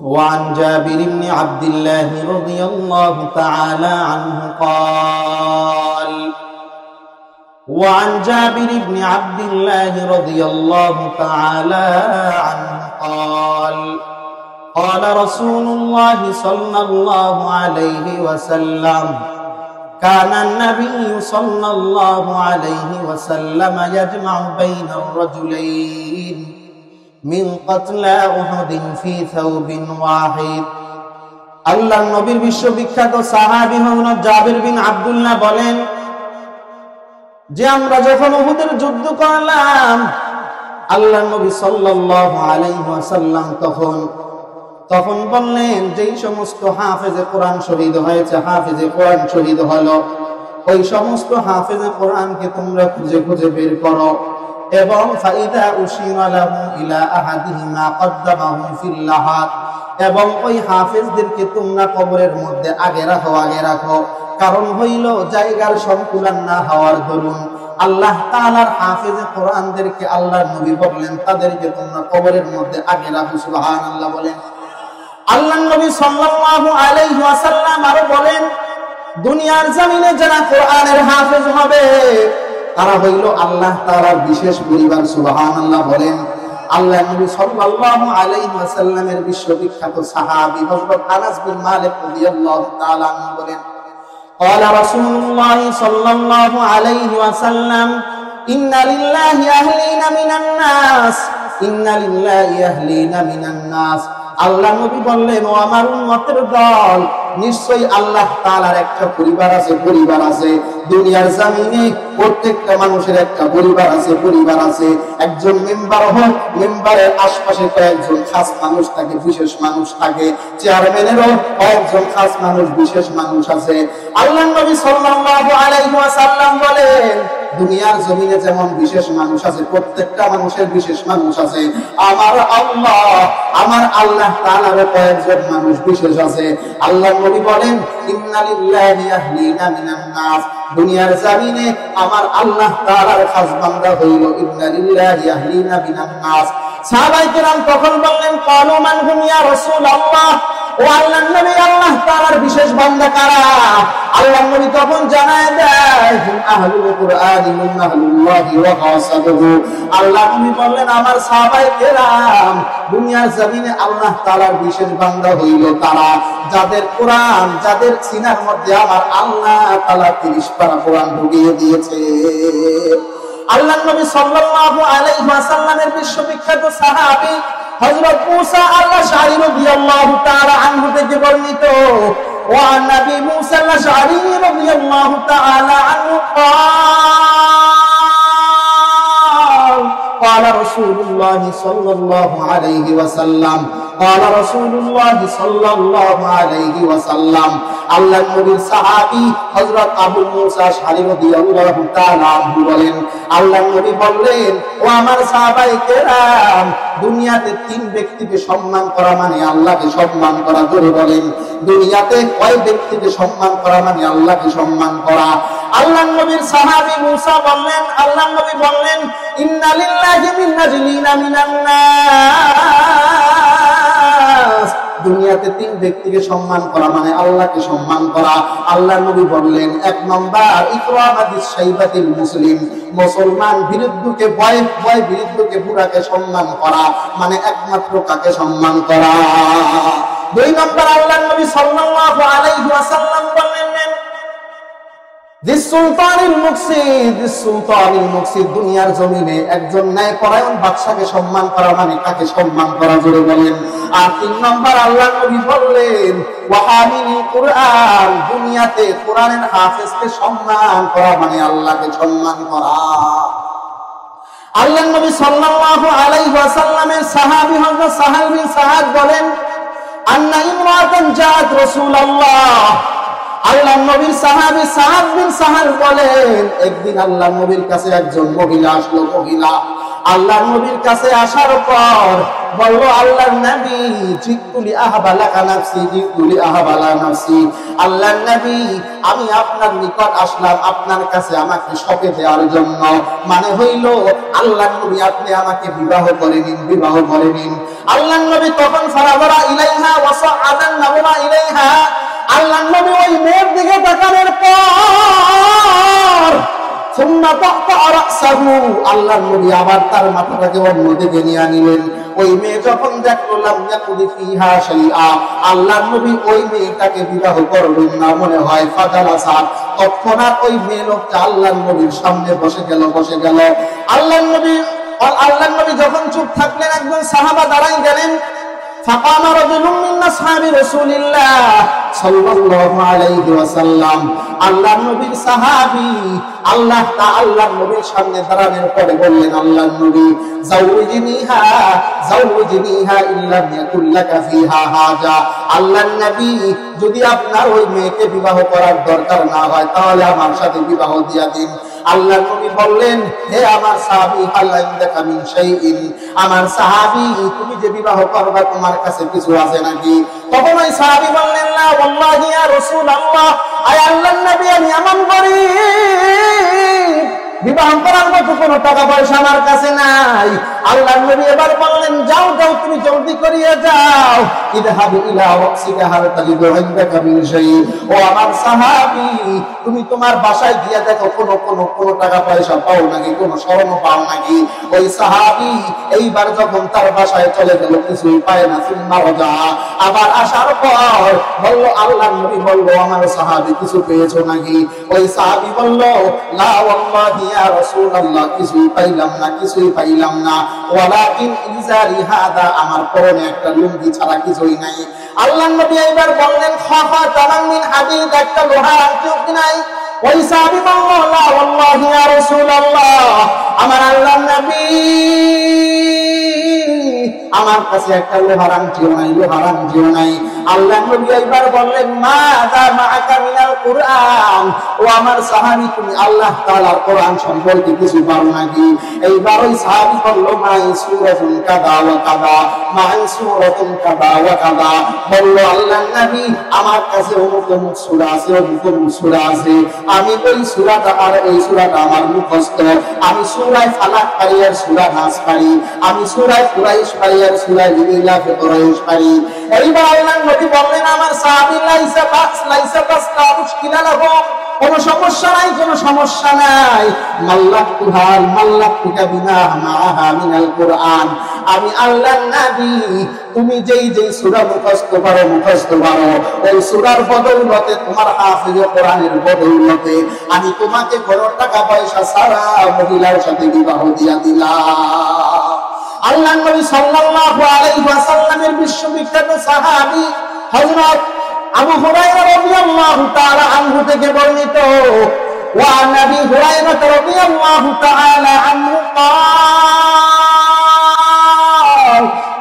وعن جابر بن عبد الله رضي الله تعالى عنه قال وعن جابر بن عبد الله رضي الله تعالى عنه قال قال رسول الله صلى الله عليه وسلم كان النبي صلى الله عليه وسلم يجمع بين الرجلين من قتلى أحد في ثوب واحد আল্লাহর নবীর বিশ্ববিখ্যাত সাহাবী হযরত জাবির বিন আব্দুল্লাহ বলেন যে আমরা যখন উহুদের যুদ্ধ করলাম আল্লাহর নবী সাল্লাল্লাহু আলাইহি ওয়াসাল্লাম তখন বললেন যেই সমস্ত হাফেজে কোরআন শহীদ হয়েছে, হাফেজে কোরআন শহীদ হলো, ওই সমস্ত হাফেজে কোরআনকে তোমরা খুঁজে খুঁজে বের করো এবং ফাইদা উশিরা লাহু ইলা আহাদিহিমা কদ্দামাহু ফিল লাহাদ, এবং ওই হাফেজদেরকে তোমরা কবরের মধ্যে আগে রাখো। কারণ হইল জায়গার সংকুলান না হওয়ার দরুন আল্লাহ তাআলার হাফেজে কোরআনদেরকে আল্লাহর নবী বললেন তাদেরকে তোমরা কবরের মধ্যে আগে রাখো। সুবহানাল্লাহ বলেন। আল্লাহর নবী সাল্লাল্লাহু আলাইহি ওয়াসাল্লাম আরো বলেন দুনিয়ার জমিনে যারা কোরআনের হাফেজ হবে তারা হইল আল্লাহ তাআলার বিশেষ পরিবার। সুবহানাল্লাহ বলেন। আল্লাহর নবী সাল্লাল্লাহু আলাইহি ওয়াসাল্লামের বিশ্ববিখ্যাত সাহাবী হযরত আনাস বিন মালিক রাদিয়াল্লাহু তাআলা আনহু বলেন قال رسول الله صلى الله عليه وسلم إن لله أهلين من الناس إن لله أهلين من الناس আল্লাহ নবী বললেন ও আমার উম্মতের দল, নিশ্চয়ই আল্লাহ তাআলার একটা পরিবার আছে। দুনিয়ার জমিনে প্রত্যেকটা মানুষের একটা পরিবার আছে। একজন মেম্বার হোক, মেম্বারের আশপাশে কয়েকজন খাস মানুষ থাকে, বিশেষ মানুষ থাকে। চেয়ারম্যানেরও কয়েকজন খাস মানুষ, বিশেষ মানুষ আছে। আল্লাহ নবী সাল্লাল্লাহু আলাইহি ওয়াসাল্লাম বলেন দুনিয়ার জমিনে যেমন বিশেষ মানুষ আছে, প্রত্যেকটা মানুষের বিশেষ মানুষ আছে, আমার আল্লাহ তাআলার কয়েকজন মানুষ বিশেষ আছে। আল্লাহ নবী বলেন ইন্না লিল্লাহি আহলিনা মিনান নাস, দুনিয়ার জমিনে আমার আল্লাহ তাআলার খাস বান্দা হইল ইন্না লিল্লাহি আহলিনা মিনান নাস। সাহাবায়ে কেরাম তখন বললেন ক্বালু মান হুম ইয়া রাসূলুল্লাহ, ও আল্লাহর নবী আল্লাহ তাআলার বিশেষ বান্দা কারা? আল্লাহর নবী তখন জানায় দেয় হুম আহলুল কুরআনি হুম আহলুল্লাহি ওয়া খাসাতুহু। আল্লাহর নবী বললেন আমার সাহাবায়ে কেরাম দুনিয়ার জমিনে আল্লাহ তাআলার বিশেষ বান্দা হইল তারা যাদের কোরআন, যাদের সিনার মধ্যে আমার আল্লাহ তাআলা 30 পারা কোরআন ঢুকিয়ে দিয়েছে। আল্লাহর নবী সাল্লাল্লাহু আলাইহি ওয়াসাল্লামের বিশ্ববিখ্যাত সাহাবী হযরত মুসা আল-আশআরী রাদিয়াল্লাহু তাআলা আনহু থেকে বর্ণিত ওয়া নবী মুসা আল-আশআরী রাদিয়াল্লাহু তাআলা আনহু قال رسول الله صلى الله عليه وسلم قال رسول الله صلى الله عليه وسلم আল্লাহর নবীর সাহাবী হযরত আবু মুসা আশআরী রাদিয়াল্লাহু তাআলা আনহু বলেন আল্লাহর নবী বললেন ও আমার সাহাবায়ে কেরাম দুনিয়াতে তিন ব্যক্তিকে সম্মান করা মানে আল্লাহকে সম্মান করা। জোরে বলেন দুনিয়াতে কয় ব্যক্তিকে সম্মান করা মানে আল্লাহকে সম্মান করা। আল্লাহর নবীর সাহাবী মুসা বললেন, আল্লাহর নবী বললেন ইন্না লিল্লাহি মিন নাজলিনা মিনান নাস, দুনিয়াতে তিন ব্যক্তিকে সম্মান করা মানে আল্লাহকে সম্মান করা। আল্লাহর নবী বললেন এক নাম্বার ইকরামাতিস শাইবাতিল মুসলিম, মুসলমান বিরুদ্ধকে ভয় বিরুদ্ধকে বুড়াকে সম্মান করা মানে একমাত্র কাকে সম্মান করা। দুই নাম্বার আল্লাহর নবী সাল্লাল্লাহু আলাইহি ওয়াসাল্লাম বললেন সুলতানুল মুকসিদ, দুনিয়ার জমিনে একজন ন্যায়পরায়ণ বাদশাকে সম্মান করা মানে কাকে সম্মান করা। জোরে বলেন। আর তিন নম্বর আল্লাহর নবী বললেন ওয়া হামিলুল কুরআন, দুনিয়াতে কোরআনের হাফেজকে সম্মান করা মানে আল্লাহকে সম্মান করা। আল্লাহর নবী সাল্লাল্লাহু আলাইহি ওয়াসাল্লামের সাহাবী হযরত সাহাল বিন সাআদ বলেন আন্না ইমরাতান জাআত রাসূলুল্লাহ, আল্লাহর নবীর সাহাবী সাআদ বিন সাহাল বলেন একদিন আল্লাহর নবীর কাছে একজন মহিলা আসলো। মহিলা আল্লাহর নবীর কাছে আসার পর বলল আল্লাহর নবী জিতুলি আহবালাকা নাফসি, আল্লাহর নবী আমি আপনার নিকট আসলাম আপনার কাছে আমাকে শপে দেওয়ার জন্য। মানে হইল আল্লাহর নবী আপনি আমাকে বিবাহ করে নিন। আল্লাহর নবী তখন ফারাগরা ইলাইহা নাযরা ইলাইহা, আল্লাহর নবী ওই মেয়ের দিকে তাকানোর পর সুম্মা তা'তা রা'সাহু, আল্লাহর নবী আবার তার মাথাটাকে অন্যদিকে নিয়ে নিলেন। ওই মেয়ে যখন দেখলো লাম ইয়াকুদি ফিহা শাইআ, আল্লাহর নবী ওই মেয়েটাকে বিবাহ করবেন না মনে হয়। ফাজালাসা, তৎক্ষণাৎ ওই মেয়ে লোকটা আল্লাহর নবীর সামনে বসে গেল। আল্লাহর নবী যখন চুপ থাকলেন, একজন সাহাবা দাঁড়াই গেলেন। ফাকামা রাজুলুম মিন আসহাবি রাসূলিল্লাহ সাল্লাল্লাহু আলাইহি ওয়াসাল্লাম, আল্লাহর নবীর সাহাবী আল্লাহর নবীর সামনে দাঁড়ানোর পরে বললেন, আল্লাহর নবী যাওজিনিহা ইল্লাম ইয়াকুল লাকা ফিহা হাজা, আল্লাহর নবী যদি আপনার ওই মেয়েকে বিবাহ করার দরকার না হয় তাহলে আমার সাথে বিবাহ দিয়া দিন। আল্লাহর নবী বললেন, হে আমার সাহাবী, হাল ইনদাকা মিন শাইইন, আমার সাহাবী তুমি যে বিবাহ করবা তোমার কাছে কিছু আছে নাকি? তখন ওই সাহাবী বললেন, লা ওয়াল্লাহি ইয়া রাসূলুল্লাহ, আয় আল্লাহর নবী আমি এমন গরীব, বিবাহ করার মতো কোনো টাকা পয়সা আমার কাছে নাই। আল্লাহর নবী এবার বললেন, যাও তুমি জলদি করিয়ে যাও। ইযহাবু ইলা ওয়াসিকা হাল তাজিদু ইনদাকা মিন শাই, ও আমার সাহাবী তুমি তোমার বাসায় গিয়ে দেখো কোনো টাকা পয়সা পাও নাকি, কোনো স্বর্ণ পাও নাকি। ওই সাহাবী এইবার যখন তার বাসায় চলে গেল, কিছুই পায় না। সুম্মা রাজা, আবার আসার পর বলল, আল্লাহর নবী বলল, আমার সাহাবী কিছু পেয়েছো নাকি? ওই সাহাবী বলল, লা ওয়াল্লাহি ইয়া রাসূলুল্লাহ, কিছুই পাইলাম না। ওয়ালাকিন ইজারি হাদা, আমার পরনে একটা লুঙ্গি ছাড়া কিছুই নাই। আল্লাহর নবী এইবার বললেন, খাফা তামান মিন হাদিদ, একটা লোহার আংটিও কি নাই? ওই সাহাবী বলল, লা ওয়াল্লাহি ইয়া রাসূলুল্লাহ, আমার আল্লাহর নবী আমার কাছে একটা লোহার আংটিও নাই। আল্লাহর নবী এইবার বললেন, মাযা মাআকা মিনাল কুরআন, ও আমার সাহাবী তুমি আল্লাহ তাআলার কোরআন সম্পর্কে কিছু পারো নাকি? এইবার ওই সাহাবী বলল, মাই সূরাতুন কাযা ওয়া কাযা, বলল, আল্লাহর নবী আমার কাছে অমুক সূরা আছে, আমি ওই সূরাটা আমার মুখস্থ। আমি সূরা ফালাক পারি আর সূরা নাস পারি, আমি সূরা কুরাইশ পারি আর সূরা ইলাফ কুরাইশ পারি। এইবার আল্লাহর নবী বললেন, আমার সাহাবী লাইসা বাস লা মুশকিলা লাহু, কোনো সমস্যা নাই। মাল্লাকুকা বিমা মাআহা মিনাল কুরআন, আমি আল্লাহর নবী তুমি যেই সূরা মুখস্থ পারো ওই সূরার বদৌলতে, তোমার হাফিজে কোরআনের বদৌলতে আমি তোমাকে কোনো টাকা পয়সা ছাড়া মহিলার সাথে বিবাহ দিয়া দিলাম। আল্লাহর নবী সাল্লাল্লাহু আলাইহি ওয়াসাল্লামের বিশ্ববিখ্যাত সাহাবী হযরত আবু হুরায়রা রাদিয়াল্লাহু তাআলা আনহু থেকে বর্ণিত, ওয়া নবী হুরায়রা রাদিয়াল্লাহু তাআলা আনহু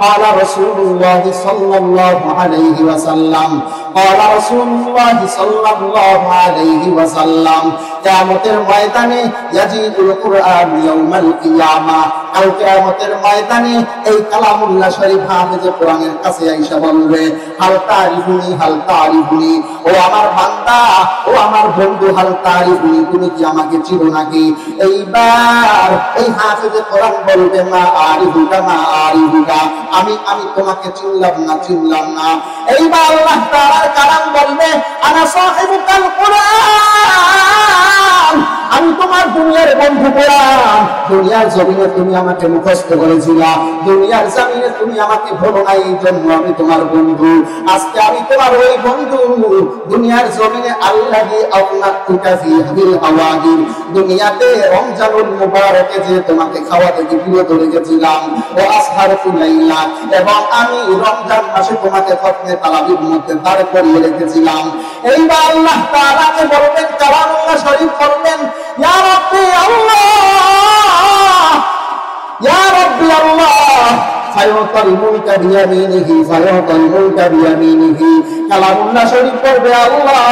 قال رسول الله صلى الله عليه وسلم কিয়ামতের ময়দানে ইয়াজিদুল কুরআন ইয়াউমাল কিয়ামা, কাল কিয়ামতের ময়দানে এই কালামুল্লাহ শরীফ হাফেজে কোরআনের কাছে আয়েশা বলবে, হাল তারিফুনি, ও আমার বান্দা, ও আমার বন্ধু, হাল তারিফুনি, তুমি কি আমাকে চিনো নাকি? এইবার এই হাফেজে কোরআন বলবে, মা আরিফুকা, আমি তোমাকে চিনলাম না। এইবার আল্লাহ তাআলার কালাম বলবে, আনা সাহিবুল কুরআন, আমি তোমার দুনিয়ার বন্ধু কোরআন। দুনিয়ার জমিনে তুমি আমাকে মুখস্থ করেছিলা, দুনিয়ার জমিনে তুমি আমাকে ভুলো না, এই জন্য আমি তোমার বন্ধু। আজকে আমি তোমার ওই বন্ধু। দুনিয়ার জমিনে আল্লাহি আওনাতুকা ফি হাদিল হাওয়াদির, দুনিয়াতে রমজানুল মুবারকে যে তোমাকে খাওয়াতে বিরত রেখেছিলাম, ও আসহারুল লাইলা, এবং আমি রমজান মাসে তোমাকে খতমে তারাবির মধ্যে দাঁড় করিয়ে রেখেছিলাম। এইবার আল্লাহ তাআলাকে বলবেন, কালামুল্লাহ শরীফ বলবেন, ইয়া রাব্বি আল্লাহ, ইয়া রাব্বি আল্লাহ, ফায়ুতাল মুলকা বিয়ামিনিহি, কালামুল্লাহ শরীফ পড়বে, আল্লাহ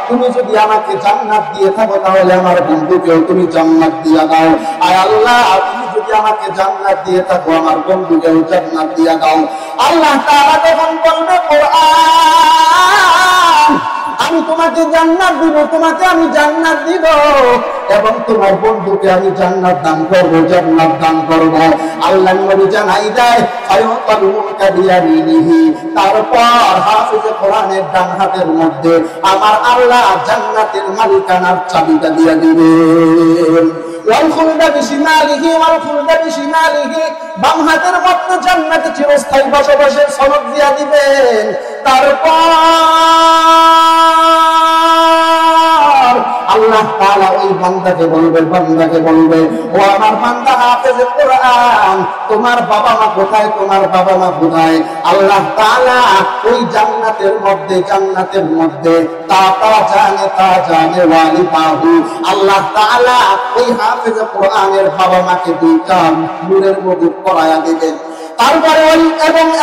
তুমি যদি আমাকে জান্নাত দিয়ে থাকো তাহলে আমার বন্ধুকেও তুমি জান্নাত দিয়ে দাও। আর আল্লাহ তুমি যদি আমাকে জান্নাত দিয়ে থাকো আমার বন্ধুকেও জান্নাত দিয়ে দাও। আল্লাহ তাআলা তখন বলবে, কোরআন আমি তোমাকে জান্নাত দিব, তোমাকে আমি জান্নাত দিব, এবং তোমার বন্ধুকে আমি জান্নাত দান করব। আল্লাহর নবী জানাই দেয়, ফায়ুতাল মুলকা বিয়ামিনিহি, তারপর হাফেজে কোরআন কোরআনের ডান হাতের মধ্যে আমার আল্লাহ জান্নাতের মালিকানার চাবিটা দিয়ে দিবেন। ওয়াল খুলদা বিশিমালিহি ওয়াল খুলদা বিশিমালিহি, বাম হাতের মধ্যে জান্নাতে চিরস্থায়ী বসবাসের সনদ দিয়ে দিবেন। তারপর আল্লাহ তাআলা ওই বান্দাকে বলবে ও আমার বান্দা হাফেজে কোরআন, তোমার বাবা মা কোথায়, তোমার বাবা মা কোথায়? আল্লাহ তাআলা ওই জান্নাতের মধ্যে তা জানে ওয়ালিদাহু, আল্লাহ তাআলা ওই হাফেজে কোরআনের বাবা মাকে দুইটা নূরের মধ্যে পরায়া দিবেন। তারপরে ওই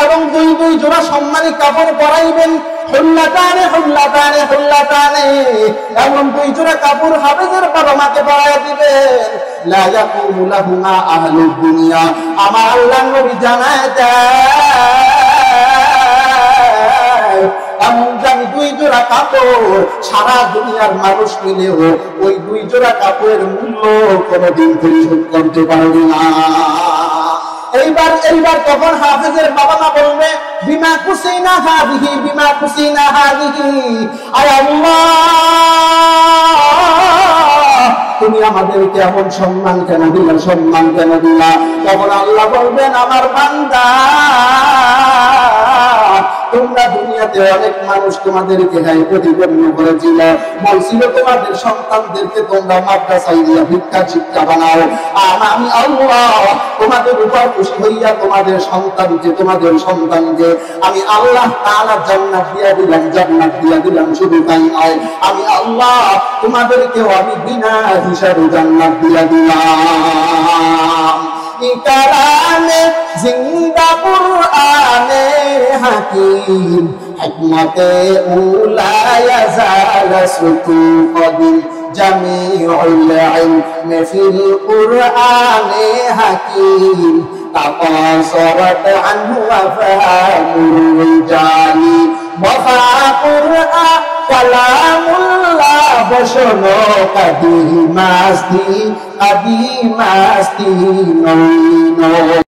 এবং দুই জোড়া সম্মানী কাপড় পরাইবেন, হুল্লাতানে হুল্লাতানে হুল্লাতানে, এমন দুই জোড়া কাপড় হাফেজের বাবা মাকে পরায়া দিবেন। লা ইয়াকুমু লাহুমা আহলুদ দুনিয়া, আমার আল্লাহর নবী জানায় দেয় এমন জানি দুই জোড়া কাপড় সারা দুনিয়ার মানুষ মিলেও ওই দুই জোড়া কাপড়ের মূল্য কোনোদিন পরিশোধ করতে পারবে না। এইবার তখন হাফেজের বাবা মা বলবে বিমা কুসিনা হাদিহি, বিমা কুসিনা হাদিহি, আয় আল্লাহ তুমি আমাদেরকে এমন সম্মান কেন দিলা? তখন আল্লাহ বলবেন আমার বান্দা, তোমরা দুনিয়াতে অনেক মানুষ তোমাদেরকে প্রতিপন্ন করেছিল, বলছিল তোমাদের সন্তানদেরকে তোমরা মাদ্রাসায় দিয়া ভিক্ষা শিক্ষা বানাও, আর আমি আল্লাহ তোমাদের উপর খুশি হইয়া তোমাদের সন্তানকে আমি আল্লাহ তাআলা জান্নাত দিয়া দিলাম। শুধু তাই নয়, আমি আল্লাহ তোমাদেরকেও আমি বিনা হিসাবে জান্নাত দিয়া দিলাম। কালামে জিন্দা কুরআনে হাকিম, হিকমতে উলা ইয়াজাল সুকুফিন, জামিউল ইলমি ফিল কুরআনে হাকিম, তাকাসারাত আনহু আফহামুর রিজালি, ওয়া কুরআন কালামুল্লাহ বসনো কাদিমাস্তি নইনো।